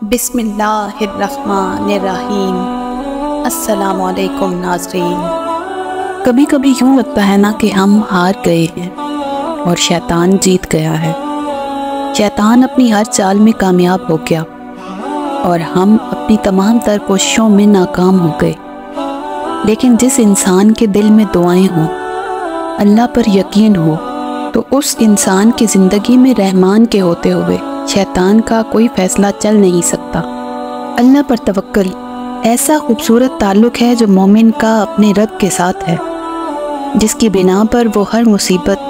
بسم اللہ الرحمن الرحیم۔ السلام علیکم ناظرین۔ کبھی کبھی یوں لگتا ہے نا کہ ہم ہار گئے ہیں اور شیطان جیت گیا ہے۔ شیطان اپنی ہر چال میں کامیاب ہو گیا اور ہم اپنی تمام تر کوششوں میں ناکام ہو گئے۔ لیکن جس انسان کے دل میں دعائیں ہوں، اللہ پر یقین ہو، تو اس انسان کی زندگی میں رحمان کے ہوتے ہوئے شیطان کا کوئی فیصلہ چل نہیں سکتا۔ اللہ پر توکل ایسا خوبصورت تعلق ہے جو مومن کا اپنے رب کے ساتھ ہے، جس کی بنا پر وہ ہر مصیبت،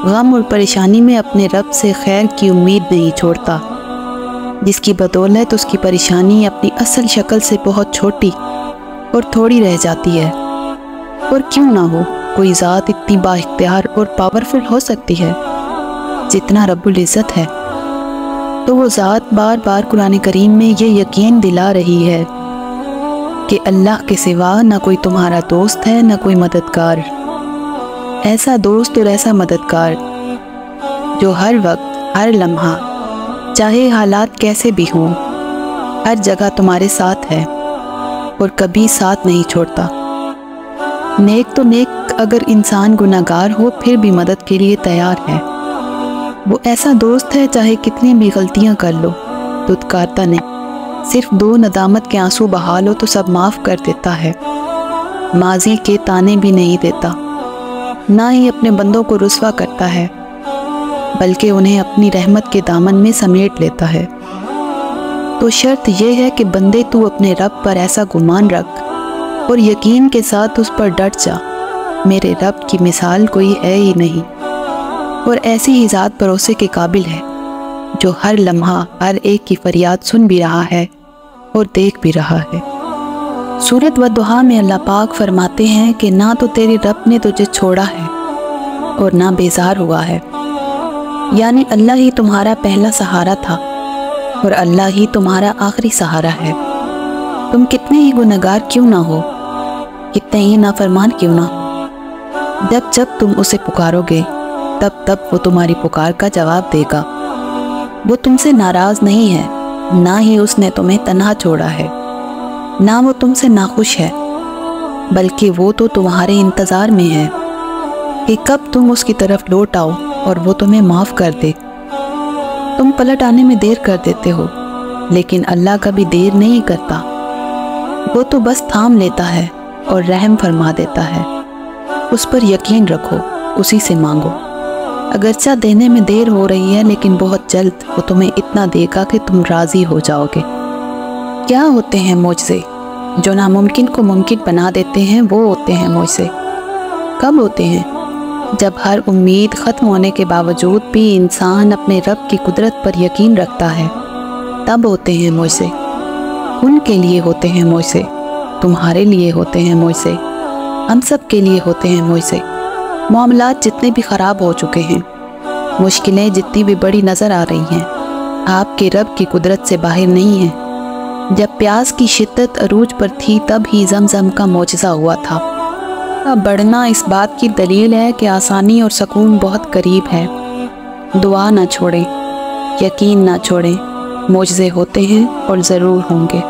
غم اور پریشانی میں اپنے رب سے خیر کی امید نہیں چھوڑتا، جس کی بدولت اس کی پریشانی اپنی اصل شکل سے بہت چھوٹی اور تھوڑی رہ جاتی ہے۔ اور کیوں نہ ہو کوئی ذات اتنی با اختیار اور پاورفل ہو سکتی ہے جتنا رب العزت ہے؟ تو وہ ذات بار بار قرآن کریم میں یہ یقین دلا رہی ہے کہ اللہ کے سوا نہ کوئی تمہارا دوست ہے، نہ کوئی مددگار، ایسا دوست اور ایسا مددگار جو ہر وقت، ہر لمحہ، چاہے حالات کیسے بھی ہوں، ہر جگہ تمہارے ساتھ ہے اور کبھی ساتھ نہیں چھوڑتا۔ نیک تو نیک اگر انسان گناہگار ہو پھر بھی مدد کے لیے تیار ہے۔ وہ ایسا دوست ہے چاہے کتنی بھی غلطیاں کر لو، دھتکارتا نہیں، صرف 2 ندامت کے آنسو بہا لو تو سب معاف کر دیتا ہے، ماضی کے تانے بھی نہیں دیتا، نہ ہی اپنے بندوں کو رسوا کرتا ہے بلکہ انہیں اپنی رحمت کے دامن میں سمیٹ لیتا ہے۔ تو شرط یہ ہے کہ بندے تو اپنے رب پر ایسا گمان رکھ اور یقین کے ساتھ اس پر ڈٹ جا، میرے رب کی مثال کوئی ہے ہی نہیں، اور ایسی ہی ذات بھروسے کے قابل ہے جو ہر لمحہ ہر ایک کی فریاد سن بھی رہا ہے اور دیکھ بھی رہا ہے۔ سورۃ والضحیٰ میں اللہ پاک فرماتے ہیں کہ نہ تو تیرے رب نے تجھے چھوڑا ہے اور نہ بیزار ہوا ہے، یعنی اللہ ہی تمہارا پہلا سہارا تھا اور اللہ ہی تمہارا آخری سہارا ہے۔ تم کتنے ہی گناہگار کیوں نہ ہو، کتنے ہی نافرمان کیوں نہ ہو، جب تم اسے پکارو گے تب وہ تمہاری پکار کا جواب دے گا۔ وہ تم سے ناراض نہیں ہے، نہ ہی اس نے تمہیں تنہا چھوڑا ہے، نہ وہ تم سے ناخوش ہے، بلکہ وہ تو تمہارے انتظار میں ہے کہ کب تم اس کی طرف لوٹ آؤ اور وہ تمہیں معاف کر دے۔ تم پلٹ آنے میں دیر کر دیتے ہو، لیکن اللہ کبھی دیر نہیں کرتا، وہ تو بس تھام لیتا ہے اور رحم فرما دیتا ہے۔ اس پر یقین رکھو، اسی سے مانگو، اگرچہ دینے میں دیر ہو رہی ہے لیکن بہت جلد وہ تمہیں اتنا دے گا کہ تم راضی ہو جاؤ گے۔ کیا ہوتے ہیں معجزے؟ جو ناممکن کو ممکن بنا دیتے ہیں، وہ ہوتے ہیں معجزے۔ کب ہوتے ہیں؟ جب ہر امید ختم ہونے کے باوجود بھی انسان اپنے رب کی قدرت پر یقین رکھتا ہے، تب ہوتے ہیں معجزے۔ ان کے لیے ہوتے ہیں معجزے، تمہارے لیے ہوتے ہیں معجزے، ہم سب کے لیے ہوتے ہیں معجزے۔ معاملات جتنے بھی خراب ہو چکے ہیں، مشکلیں جتنی بھی بڑی نظر آ رہی ہیں، آپ کے رب کی قدرت سے باہر نہیں ہیں۔ جب پیاس کی شدت عروج پر تھی تب ہی زمزم کا معجزہ ہوا تھا۔ بڑھنا اس بات کی دلیل ہے کہ آسانی اور سکون بہت قریب ہے۔ دعا نہ چھوڑیں، یقین نہ چھوڑیں، معجزے ہوتے ہیں اور ضرور ہوں گے۔